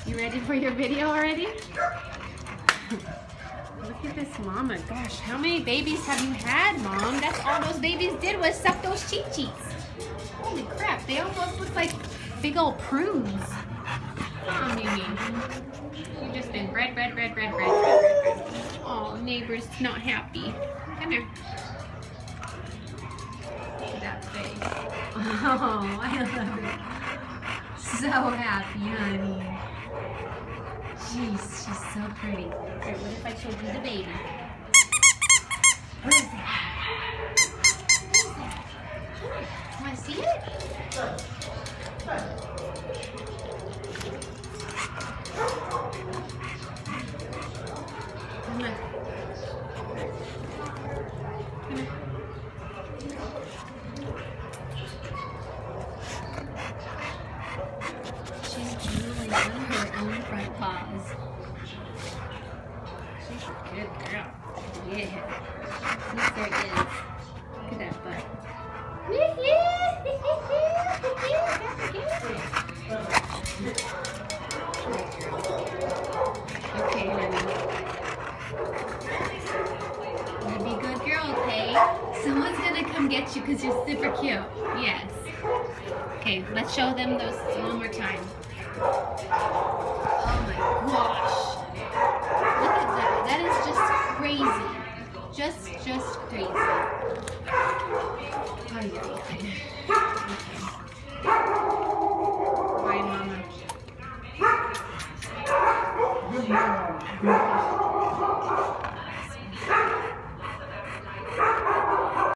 You ready for your video already? Look at this mama. Gosh, how many babies have you had, Mom? That's all those babies did was suck those Chi-Chis. Holy crap, they almost look like big old prunes. Oh, Mimi. You've just been bread. Oh, neighbor's not happy. Come here. Look at that face. Oh, I love it. So happy, honey. Jeez, she's so pretty. Alright, what if I showed you the baby? What is that? What is that? Want to see it? Come on. Come on. She's drooling on her own front paws. She's a good girl. Yeah. Yes, there is. Look at that butt. Okay, honey. You be a good girl, okay? Someone's gonna come get you because you're super cute. Yes. Okay, let's show them those one more time. Oh my gosh. Look at that. That is just crazy. Just crazy. Ay, ay, ay.